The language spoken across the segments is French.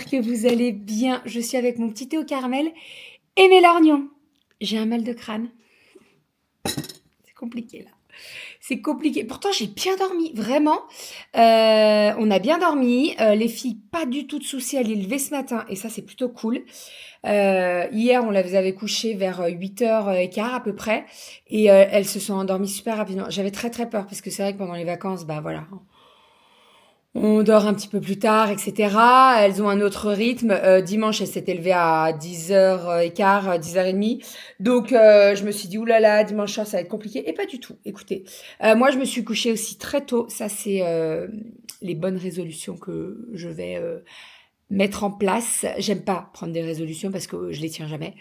j'espère que vous allez bien. Je suis avec mon petit thé au caramel et mes lorgnons. J'ai un mal de crâne. C'est compliqué là. C'est compliqué. Pourtant, j'ai bien dormi, vraiment. On a bien dormi. Les filles, pas du tout de soucis à les lever ce matin. Et ça, c'est plutôt cool. Hier, on les avait couchées vers 8h15 à peu près. Et elles se sont endormies super rapidement. J'avais très très peur parce que c'est vrai que pendant les vacances, bah voilà, on dort un petit peu plus tard, etc. Elles ont un autre rythme. Dimanche, elles s'étaient levées à 10h15, 10h30. Donc, je me suis dit, oulala, dimanche soir, ça va être compliqué. Et pas du tout. Écoutez, moi, je me suis couchée aussi très tôt. Ça, c'est les bonnes résolutions que je vais mettre en place. J'aime pas prendre des résolutions parce que je les tiens jamais.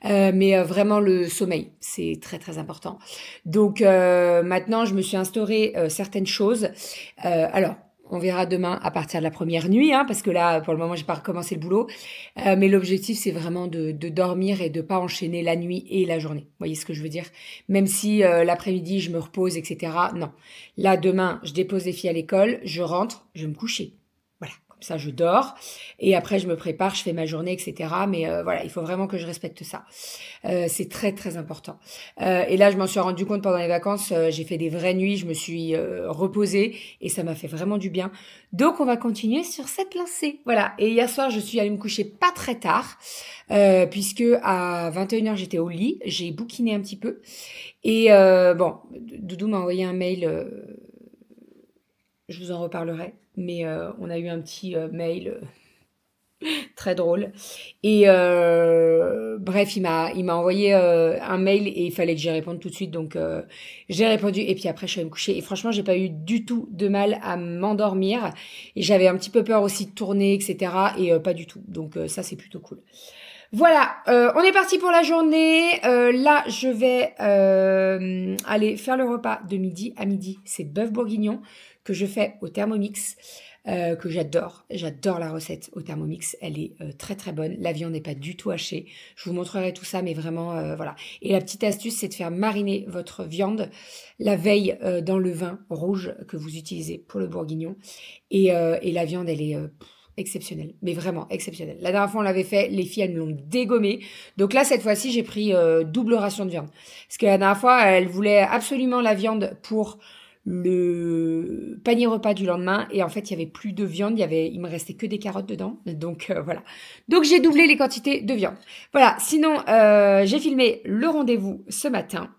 Mais vraiment, le sommeil, c'est très, très important. Donc, maintenant, je me suis instauré certaines choses. Alors, on verra demain à partir de la première nuit, hein, parce que là, pour le moment, j'ai pas recommencé le boulot. Mais l'objectif, c'est vraiment de dormir et de pas enchaîner la nuit et la journée. Vous voyez ce que je veux dire? Même si l'après-midi, je me repose, etc. Non. Là, demain, je dépose les filles à l'école, je rentre, je vais me coucher. Voilà. Comme ça, je dors. Et après, je me prépare, je fais ma journée, etc. Mais voilà, il faut vraiment que je respecte ça. C'est très, très important. Et là, je m'en suis rendu compte pendant les vacances. J'ai fait des vraies nuits. Je me suis reposée et ça m'a fait vraiment du bien. Donc, on va continuer sur cette lancée. Voilà. Et hier soir, je suis allée me coucher pas très tard puisque à 21h, j'étais au lit. J'ai bouquiné un petit peu. Et bon, Doudou m'a envoyé un mail. Je vous en reparlerai. Mais on a eu un petit mail très drôle. Et bref, il m'a envoyé un mail et il fallait que j'y réponde tout de suite. Donc j'ai répondu et puis après je suis allée me coucher. Et franchement, j'ai pas eu du tout de mal à m'endormir. Et j'avais un petit peu peur aussi de tourner, etc. Et pas du tout. Donc ça, c'est plutôt cool. Voilà, on est parti pour la journée. Là, je vais aller faire le repas de midi. À midi, c'est bœuf bourguignon que je fais au Thermomix, que j'adore. J'adore la recette au Thermomix. Elle est très très bonne. La viande n'est pas du tout hachée. Je vous montrerai tout ça, mais vraiment, voilà. Et la petite astuce, c'est de faire mariner votre viande la veille dans le vin rouge que vous utilisez pour le bourguignon. Et la viande, elle est exceptionnelle, mais vraiment exceptionnelle. La dernière fois, on l'avait fait, les filles, elles me l'ont dégommé. Donc là, cette fois-ci, j'ai pris double ration de viande. Parce que la dernière fois, elles voulaient absolument la viande pour le panier repas du lendemain. Et en fait, il y avait plus de viande, il me restait que des carottes dedans. Donc voilà. Donc j'ai doublé les quantités de viande. Voilà, sinon, j'ai filmé le rendez-vous ce matin.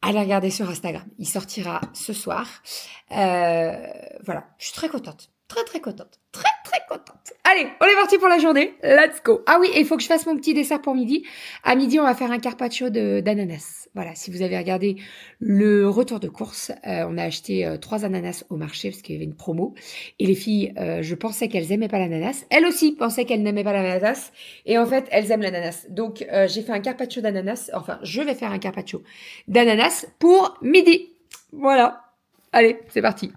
Allez regarder sur Instagram. Il sortira ce soir. Voilà, je suis très contente. Très, très contente. Très, très contente. Allez, on est parti pour la journée. Let's go. Ah oui, et il faut que je fasse mon petit dessert pour midi. À midi, on va faire un carpaccio d'ananas. Voilà, si vous avez regardé le retour de course, on a acheté 3 ananas au marché parce qu'il y avait une promo. Et les filles, je pensais qu'elles n'aimaient pas l'ananas. Elles aussi pensaient qu'elles n'aimaient pas l'ananas. Et en fait, elles aiment l'ananas. Donc, j'ai fait un carpaccio d'ananas. Enfin, je vais faire un carpaccio d'ananas pour midi. Voilà. Allez, c'est parti.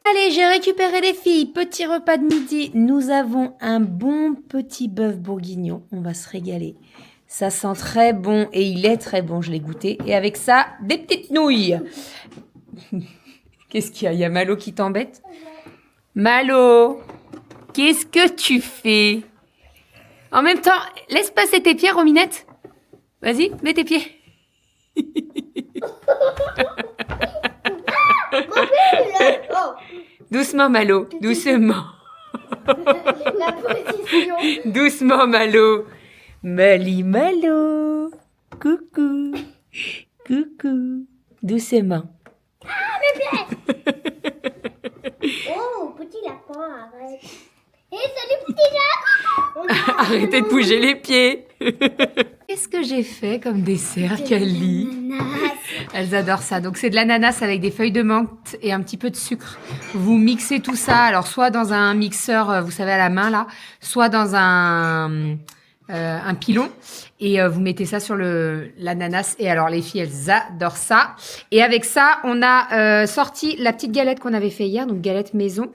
Allez, j'ai récupéré les filles. Petit repas de midi. Nous avons un bon petit bœuf bourguignon. On va se régaler. Ça sent très bon et il est très bon. Je l'ai goûté. Et avec ça, des petites nouilles. Qu'est-ce qu'il y a? Il y a Malo qui t'embête? Malo, qu'est-ce que tu fais? En même temps, laisse passer tes pieds, Rominette. Vas-y, mets tes pieds. Doucement, Malo, doucement. La position. Doucement, Malo. Mali, Malo. Coucou. Coucou. Doucement. Oh, petit lapin, arrête. Hé, salut petit lapin. Arrêtez de bouger les pieds. Qu'est-ce que j'ai fait comme dessert, Kali? Ananas. Elles adorent ça. Donc, c'est de l'ananas avec des feuilles de menthe et un petit peu de sucre. Vous mixez tout ça, alors soit dans un mixeur, vous savez, à la main, là, soit dans un pilon. Et vous mettez ça sur l'ananas. Et alors, les filles, elles adorent ça. Et avec ça, on a sorti la petite galette qu'on avait fait hier, donc galette maison.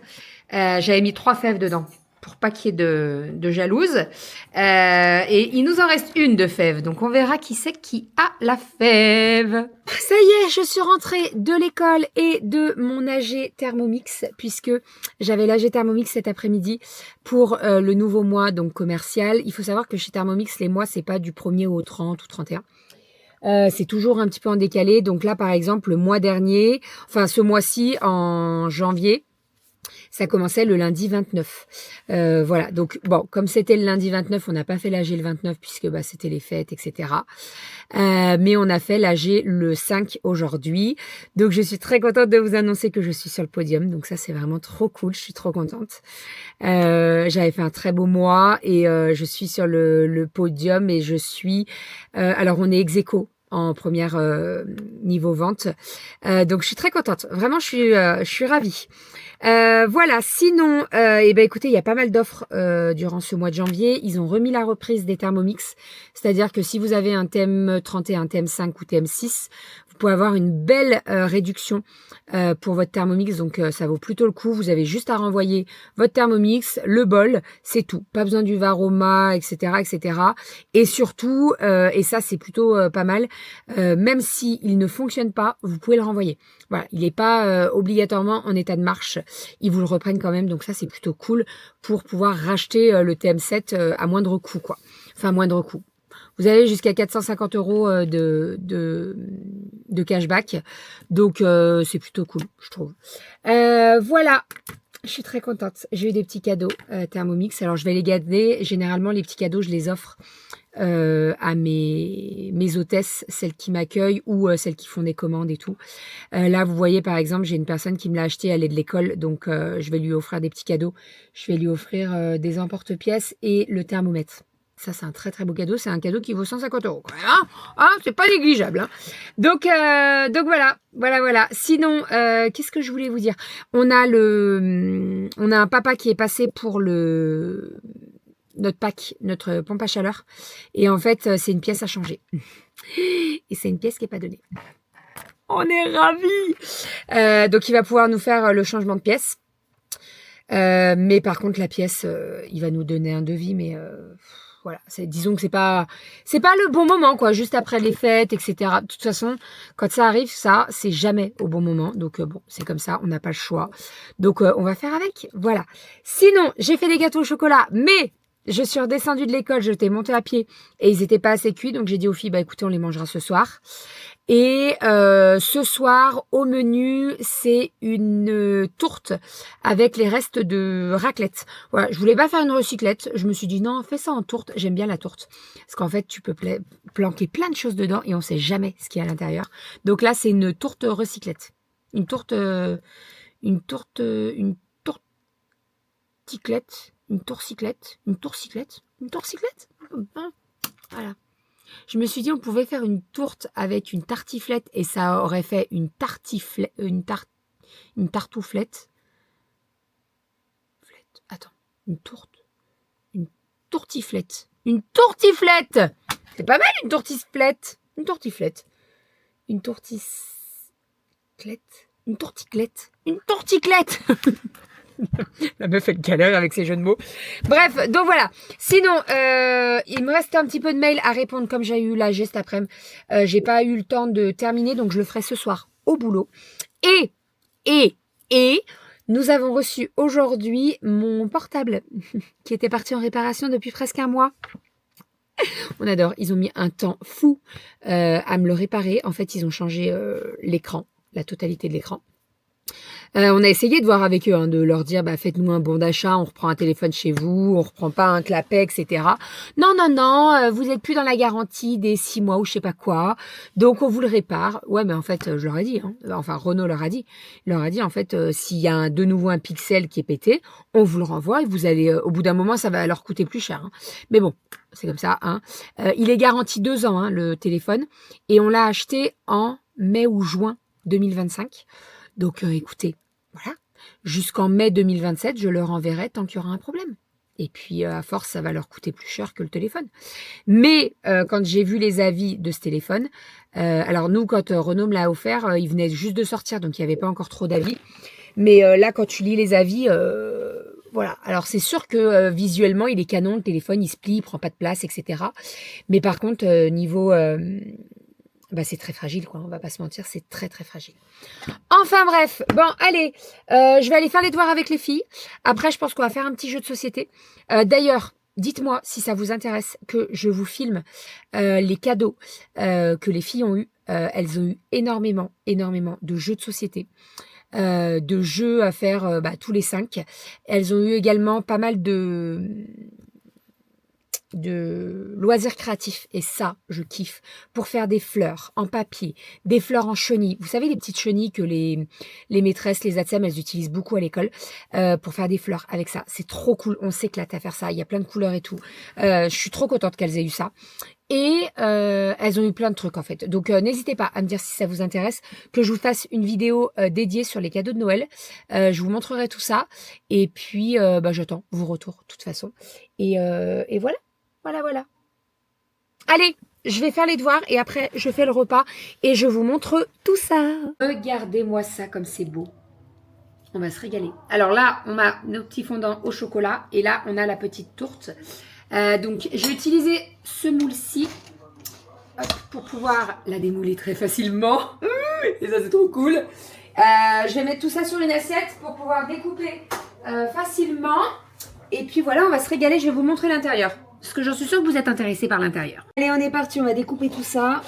J'avais mis 3 fèves dedans pour pas qu'il y ait de jalouse. Et il nous en reste une de fève. Donc, on verra qui c'est qui a la fève. Ça y est, je suis rentrée de l'école et de mon AG Thermomix, puisque j'avais l'AG Thermomix cet après-midi pour le nouveau mois donc commercial. Il faut savoir que chez Thermomix, les mois, c'est pas du 1er au 30 ou 31. C'est toujours un petit peu en décalé. Donc là, par exemple, le mois dernier, enfin ce mois-ci, en janvier, ça commençait le lundi 29. Voilà, donc bon, comme c'était le lundi 29, on n'a pas fait l'AG le 29 puisque bah, c'était les fêtes, etc. Mais on a fait l'AG le 5 aujourd'hui. Donc je suis très contente de vous annoncer que je suis sur le podium. Donc ça, c'est vraiment trop cool, je suis trop contente. J'avais fait un très beau mois et je suis sur le podium et je suis... alors on est ex-aequo en première niveau vente. Donc je suis très contente. Vraiment, je suis ravie. Voilà, sinon, écoutez, il y a pas mal d'offres durant ce mois de janvier. Ils ont remis la reprise des Thermomix. C'est-à-dire que si vous avez un TM31, TM5 ou TM6, vous pouvez avoir une belle réduction pour votre Thermomix. Donc, ça vaut plutôt le coup. Vous avez juste à renvoyer votre Thermomix, le bol, c'est tout. Pas besoin du Varoma, etc., etc. Et surtout, et ça, c'est plutôt pas mal, même s'il ne fonctionne pas, vous pouvez le renvoyer. Voilà, il n'est pas obligatoirement en état de marche. Ils vous le reprennent quand même, donc ça c'est plutôt cool pour pouvoir racheter le TM7 à moindre coût, quoi. Enfin, moindre coût. Vous avez jusqu'à 450 € de cashback, donc c'est plutôt cool, je trouve. Voilà. Je suis très contente. J'ai eu des petits cadeaux Thermomix. Alors, je vais les garder. Généralement, les petits cadeaux, je les offre à mes hôtesses, celles qui m'accueillent ou celles qui font des commandes et tout. Là, vous voyez, par exemple, j'ai une personne qui me l'a acheté, elle est de l'école, donc je vais lui offrir des petits cadeaux. Je vais lui offrir des emporte-pièces et le thermomètre. Ça, c'est un très très beau cadeau. C'est un cadeau qui vaut 150 € quand même. Hein, c'est pas négligeable. Hein. Donc voilà. Sinon, qu'est-ce que je voulais vous dire? On a un papa qui est passé pour notre pompe à chaleur. Et en fait, c'est une pièce à changer. Et c'est une pièce qui n'est pas donnée. On est ravis. Donc il va pouvoir nous faire le changement de pièce. Mais par contre, la pièce, il va nous donner un devis, mais voilà, disons que c'est pas le bon moment, quoi, juste après les fêtes, etc. De toute façon, quand ça arrive, ça, c'est jamais au bon moment. Donc bon, c'est comme ça, on n'a pas le choix. Donc on va faire avec, voilà. Sinon, j'ai fait des gâteaux au chocolat, mais je suis redescendue de l'école, je t'ai monté à pied et ils étaient pas assez cuits, donc j'ai dit aux filles, bah écoutez, on les mangera ce soir. Et ce soir, au menu, c'est une tourte avec les restes de raclette. Voilà, je voulais pas faire une recyclette. Je me suis dit non, fais ça en tourte. J'aime bien la tourte. Parce qu'en fait, tu peux planquer plein de choses dedans et on sait jamais ce qu'il y a à l'intérieur. Donc là, c'est une tourte recyclette. Une tourticlette. Voilà. Je me suis dit on pouvait faire une tourte avec une tartiflette et ça aurait fait une tartouflette. Attends, une tourtiflette. Une tourtiflette. C'est pas mal une tourtiflette. Une tourtiflette. Une tourticlette. La meuf, elle galère avec ses jeux de mots. Bref, donc voilà. Sinon, il me reste un petit peu de mails à répondre comme j'ai eu la geste après-midi. J'ai pas eu le temps de terminer, donc je le ferai ce soir au boulot. Et nous avons reçu aujourd'hui mon portable qui était parti en réparation depuis presque un mois. On adore. Ils ont mis un temps fou à me le réparer. En fait, ils ont changé l'écran, la totalité de l'écran. On a essayé de voir avec eux, hein, de leur dire, bah, faites-nous un bon d'achat, on reprend un téléphone chez vous, on reprend pas un clapet, etc. Non, vous êtes plus dans la garantie des 6 mois ou je sais pas quoi, donc on vous le répare. Ouais, mais en fait, je leur ai dit, hein, enfin Renault leur a dit, en fait, s'il y a de nouveau un pixel qui est pété, on vous le renvoie et vous allez, au bout d'un moment, ça va leur coûter plus cher. Hein. Mais bon, c'est comme ça. Hein. Il est garanti 2 ans, hein, le téléphone, et on l'a acheté en mai ou juin 2025. Donc écoutez, voilà, jusqu'en mai 2027, je leur enverrai tant qu'il y aura un problème. Et puis à force, ça va leur coûter plus cher que le téléphone. Mais quand j'ai vu les avis de ce téléphone, alors nous, quand Renaud me l'a offert, il venait juste de sortir, donc il n'y avait pas encore trop d'avis. Mais là, quand tu lis les avis, voilà. Alors c'est sûr que visuellement, il est canon, le téléphone, il se plie, il prend pas de place, etc. Mais par contre, niveau... bah, c'est très fragile, quoi. On va pas se mentir, c'est très très fragile. Enfin bref, bon, allez, je vais aller faire les devoirs avec les filles. Après, je pense qu'on va faire un petit jeu de société. D'ailleurs, dites-moi si ça vous intéresse que je vous filme les cadeaux que les filles ont eu. Elles ont eu énormément de jeux de société. De jeux à faire tous les 5. Elles ont eu également pas mal de loisirs créatifs et ça je kiffe pour faire des fleurs en papier, des fleurs en chenilles, vous savez les petites chenilles que les maîtresses, les ATSEM, elles utilisent beaucoup à l'école pour faire des fleurs avec ça, c'est trop cool, on s'éclate à faire ça, il y a plein de couleurs et tout, je suis trop contente qu'elles aient eu ça et elles ont eu plein de trucs en fait, donc n'hésitez pas à me dire si ça vous intéresse que je vous fasse une vidéo dédiée sur les cadeaux de Noël, je vous montrerai tout ça et puis j'attends vos retours de toute façon et voilà. Voilà. Allez, je vais faire les devoirs et après, je fais le repas et je vous montre tout ça. Regardez-moi ça comme c'est beau. On va se régaler. Alors là, on a nos petits fondants au chocolat et là, on a la petite tourte. Donc, je vais utiliser ce moule-ci pour pouvoir la démouler très facilement. Et ça, c'est trop cool. Je vais mettre tout ça sur une assiette pour pouvoir découper facilement. Et puis voilà, on va se régaler. Je vais vous montrer l'intérieur. Parce que j'en suis sûre que vous êtes intéressés par l'intérieur. Allez, on est parti, on va découper tout ça.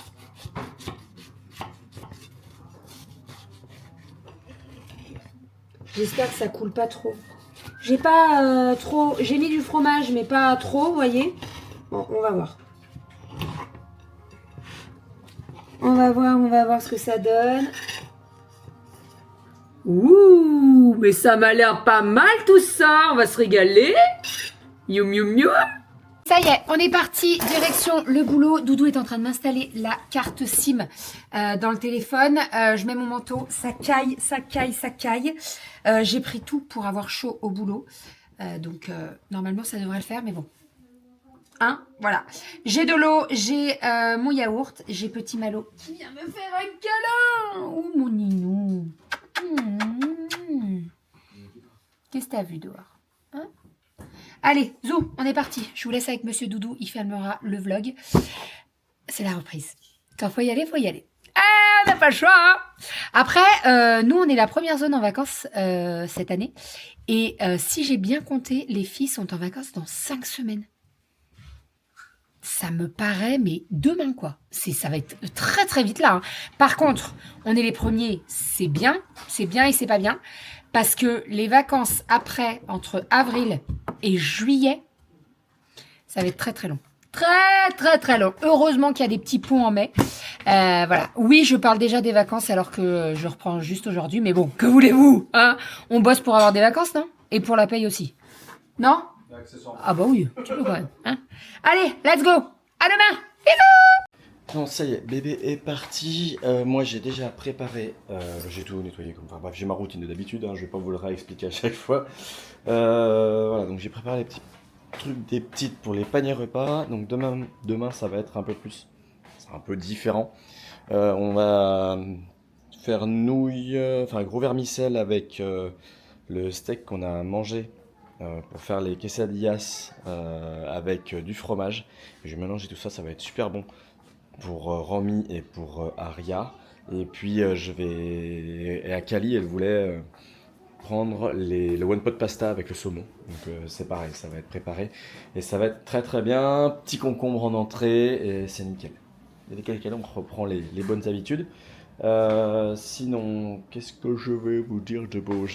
J'espère que ça coule pas trop. J'ai pas trop... J'ai mis du fromage, mais pas trop, vous voyez. Bon, on va voir. On va voir ce que ça donne. Ouh, mais ça m'a l'air pas mal tout ça. On va se régaler. Youm, youm, youm. Ça y est, on est parti, direction le boulot. Doudou est en train de m'installer la carte SIM dans le téléphone. Je mets mon manteau, ça caille. J'ai pris tout pour avoir chaud au boulot. Donc, normalement, ça devrait le faire, mais bon. Hein, voilà. J'ai de l'eau, j'ai mon yaourt, j'ai petit Malo qui vient me faire un câlin. Oh, mon ninou. Qu'est-ce que t'as vu dehors? Hein? Allez, zou, on est parti. Je vous laisse avec Monsieur Doudou, il filmera le vlog. C'est la reprise. Quand faut y aller, faut y aller. Ah, on n'a pas le choix. Hein. Après, nous, on est la première zone en vacances cette année. Et si j'ai bien compté, les filles sont en vacances dans 5 semaines. Ça me paraît, mais demain, quoi. Ça va être très, très vite là. Hein. Par contre, on est les premiers, c'est bien et c'est pas bien. Parce que les vacances après, entre avril et juillet, ça va être très, très long. Très, très, très long. Heureusement qu'il y a des petits ponts en mai. Voilà. Oui, je parle déjà des vacances alors que je reprends juste aujourd'hui. Mais bon, que voulez-vous, hein? On bosse pour avoir des vacances, non? Et pour la paye aussi. Non? Ah bah oui, tu peux quand même. Hein, allez, let's go. À demain. Bisous. Non, ça y est, bébé est parti. Moi, j'ai déjà préparé, j'ai tout nettoyé comme. Enfin bref, j'ai ma routine de d'habitude. Hein, je vais pas vous le réexpliquer à chaque fois. Voilà, donc j'ai préparé les petits trucs, des petites pour les paniers repas. Donc demain, ça va être un peu plus, c'est un peu différent. On va faire nouilles, enfin gros vermicelle avec le steak qu'on a mangé. Pour faire les quesadillas avec du fromage. Je vais mélanger tout ça, ça va être super bon pour Romy et pour Aria. Et puis je vais... Et Akali, elle voulait prendre le one pot pasta avec le saumon. Donc c'est pareil, ça va être préparé. Et ça va être très très bien. Petit concombre en entrée et c'est nickel. Et nickel, on reprend les bonnes habitudes. Sinon, qu'est-ce que je vais vous dire de beau?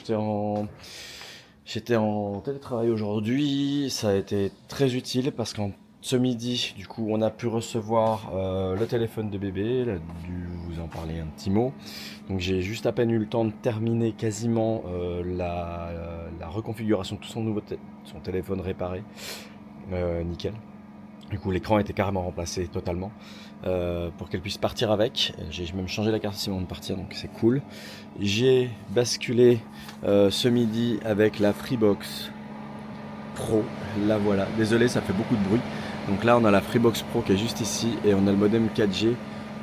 J'étais en télétravail aujourd'hui, ça a été très utile parce qu'en ce midi, du coup, on a pu recevoir le téléphone de bébé, il a dû vous en parler un petit mot. Donc j'ai juste à peine eu le temps de terminer quasiment la reconfiguration de tout son téléphone réparé. Nickel. Du coup, l'écran était carrément remplacé totalement pour qu'elle puisse partir avec. J'ai même changé la carte SIM avant de partir, donc c'est cool. J'ai basculé ce midi avec la Freebox Pro. La voilà. Désolé, ça fait beaucoup de bruit. Donc là, on a la Freebox Pro qui est juste ici et on a le modem 4G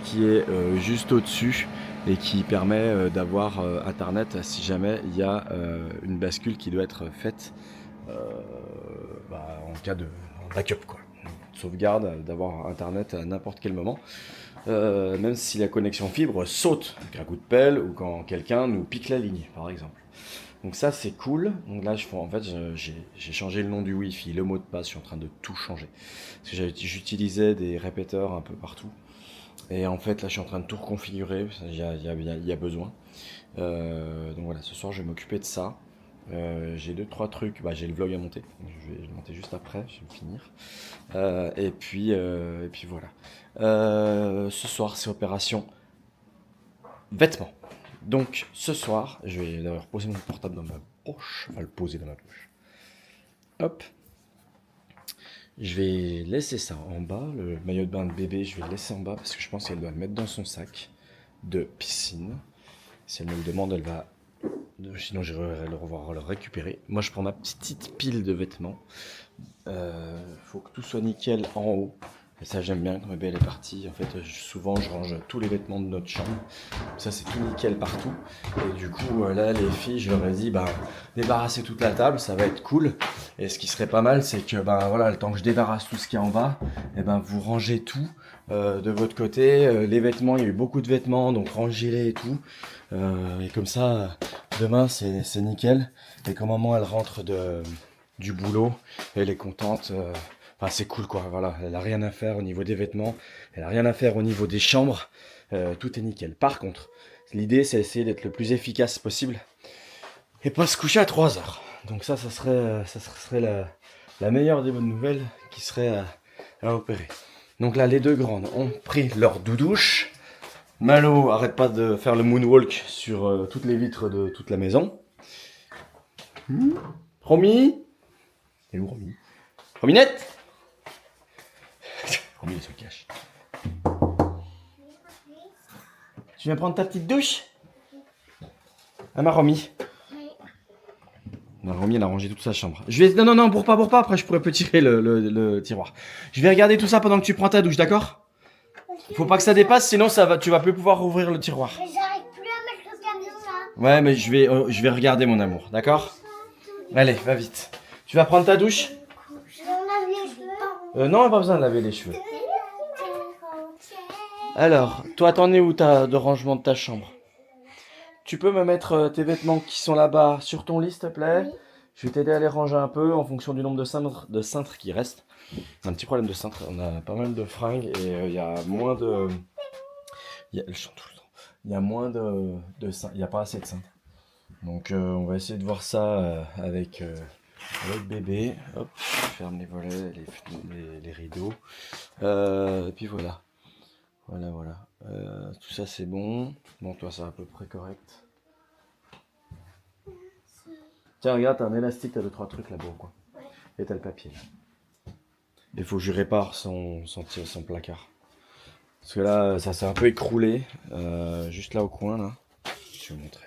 qui est juste au-dessus et qui permet d'avoir Internet si jamais il y a une bascule qui doit être faite en cas de backup, quoi. Sauvegarde d'avoir Internet à n'importe quel moment, même si la connexion fibre saute avec un coup de pelle ou quand quelqu'un nous pique la ligne, par exemple. Donc ça c'est cool. Donc là j'ai changé le nom du Wi-Fi, le mot de passe, je suis en train de tout changer. Parce que j'utilisais des répéteurs un peu partout. Et en fait là je suis en train de tout reconfigurer, il y a besoin. Donc voilà, ce soir je vais m'occuper de ça. J'ai 2-3 trucs, j'ai le vlog à monter, je vais le monter juste après, je vais le finir. Et puis voilà. Ce soir c'est opération vêtements. Donc ce soir, je vais d'ailleurs poser mon portable dans ma poche, enfin le poser dans ma poche. Hop. Je vais laisser ça en bas, le maillot de bain de bébé, je vais le laisser en bas parce que je pense qu'elle doit le mettre dans son sac de piscine. Si elle me le demande, elle va... Sinon, j'irai le récupérer. Moi, je prends ma petite pile de vêtements. Faut que tout soit nickel en haut. Et ça, j'aime bien quand ma bébé elle est partie. En fait, souvent, je range tous les vêtements de notre chambre. Ça, c'est tout nickel partout. Et du coup, là, les filles, je leur ai dit, débarrasser toute la table, ça va être cool. Et ce qui serait pas mal, c'est que, le temps que je débarrasse tout ce qu'il y a en bas, vous rangez tout de votre côté. Les vêtements, il y a eu beaucoup de vêtements, donc rangez-les et tout. Et comme ça, demain, c'est nickel. Et quand maman, elle rentre du boulot, elle est contente. C'est cool, quoi. Voilà, elle a rien à faire au niveau des vêtements. Elle a rien à faire au niveau des chambres. Tout est nickel. Par contre, l'idée, c'est d'essayer d'être le plus efficace possible et pas se coucher à 3 heures. Donc ça serait la meilleure des bonnes nouvelles qui serait à opérer. Donc là, les deux grandes ont pris leur doudouche. Malo arrête pas de faire le moonwalk sur toutes les vitres de toute la maison. Romy? Et où Romy? Rominette? Romy, il se cache. Tu viens prendre ta petite douche? Ah, ma Romy. Non, Romy, elle a rangé toute sa chambre. Non, bourre pas, après je pourrais tirer le tiroir. Je vais regarder tout ça pendant que tu prends ta douche, d'accord? Faut pas que ça dépasse, sinon tu vas plus pouvoir ouvrir le tiroir. Mais j'arrive plus à mettre le camion là. Ouais, mais je vais regarder, mon amour, d'accord? Allez, va vite. Tu vas prendre ta douche? Je vais en laver les cheveux. Non, pas besoin de laver les cheveux. Alors, toi, t'en es où de rangement de ta chambre? Tu peux me mettre tes vêtements qui sont là-bas sur ton lit, s'il te plaît? Oui. Je vais t'aider à les ranger un peu en fonction du nombre de cintres qui restent. On a un petit problème de cintres, on a pas mal de fringues et il y a moins de... Elle chante tout le temps. Il y a moins de cintres, il n'y a pas assez de cintres. Donc on va essayer de voir ça avec bébé. Hop, je ferme les volets, les rideaux. Et puis voilà. Voilà. Tout ça c'est bon. Bon, toi c'est à peu près correct. Tiens, regarde, t'as un élastique, t'as 2-3 trucs là-bas, quoi. Et t'as le papier là. Il faut que je répare son placard. Parce que là, ça s'est un peu écroulé. Juste là au coin, là. Je vais vous montrer.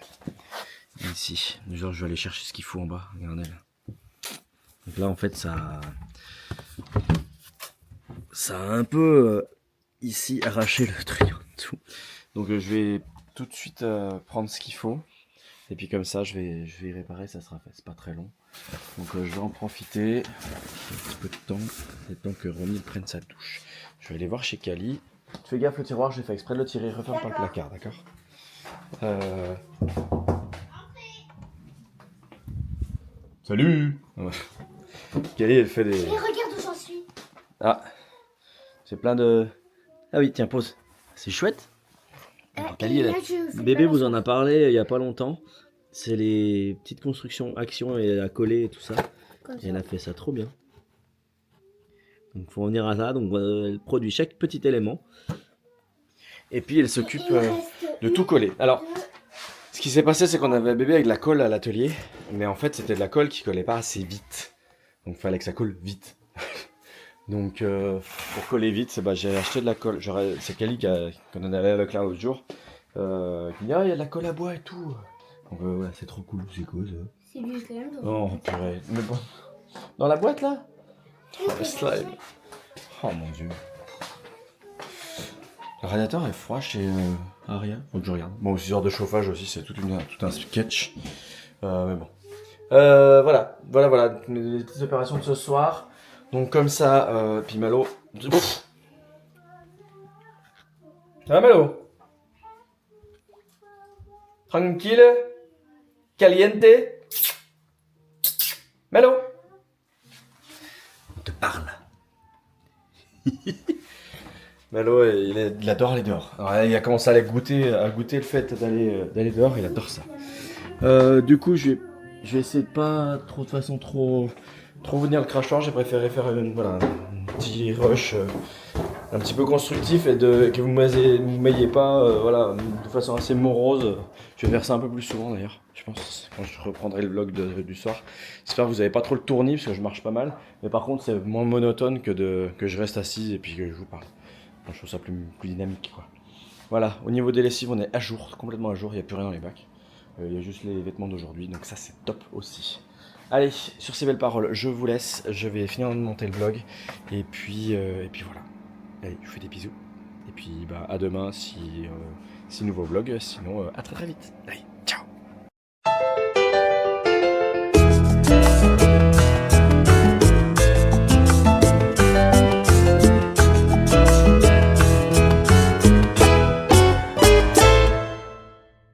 Ici. Genre, je vais aller chercher ce qu'il faut en bas. Regardez là. Donc là, en fait, ça a un peu ici arraché le truc en dessous. Donc je vais tout de suite prendre ce qu'il faut. Et puis comme ça, je vais y réparer, ça sera fait. C'est pas très long. Donc je vais en profiter. Un petit peu de temps. Le temps que Romy prenne sa douche. Je vais aller voir chez Kali. Fais gaffe, le tiroir, j'ai fait exprès de le tirer. Referme pas le placard, d'accord? Salut. Kali, elle fait des... Mais regarde où j'en suis. Ah. C'est plein de... Ah oui, tiens, pause. C'est chouette. Kali, bébé vous en a parlé il y a pas longtemps. C'est les petites constructions actions et à coller et tout ça. Et elle a fait ça trop bien. Donc faut revenir à ça. Donc elle produit chaque petit élément. Et puis elle s'occupe de tout coller. Alors, ce qui s'est passé, c'est qu'on avait un bébé avec de la colle à l'atelier. Mais en fait, c'était de la colle qui collait pas assez vite. Donc il fallait que ça colle vite. Donc pour coller vite, j'ai acheté de la colle. C'est Kali qui qu'on en avait avec là l'autre jour. Qui dit ah il y a de la colle à bois et tout. Donc ouais, c'est trop cool, c'est quoi ça? C'est du slime. Oh purée. Mais bon. Dans la boîte là? Oh le slime. Oh mon dieu. Le radiateur est froid chez Aria. Faut que je regarde. Bon, 6 heures de chauffage aussi, c'est tout un sketch. Mais bon. Voilà. Les petites opérations de ce soir. Donc comme ça, puis Malo. Ouf. Ah Malo. Tranquille. Caliente. Malo. On te parle. Malo, il adore aller dehors. Alors, il a commencé à goûter le fait d'aller dehors, il adore ça. Du coup, je vais essayer de pas trop de façon trop venir le crachant. J'ai préféré faire un petit rush un petit peu constructif et que vous m'ayez pas de façon assez morose. Je vais faire ça un peu plus souvent d'ailleurs. Je pense quand je reprendrai le vlog du soir. J'espère que vous n'avez pas trop le tournis parce que je marche pas mal. Mais par contre, c'est moins monotone que je reste assise et puis que je vous parle. Je trouve ça plus dynamique quoi. Voilà, au niveau des lessives, on est à jour, complètement à jour, il n'y a plus rien dans les bacs. Il y a juste les vêtements d'aujourd'hui, donc ça c'est top aussi. Allez, sur ces belles paroles, je vous laisse, je vais finir de monter le vlog, et puis voilà. Allez, je vous fais des bisous, et puis à demain si nouveau vlog, sinon à très vite. Allez.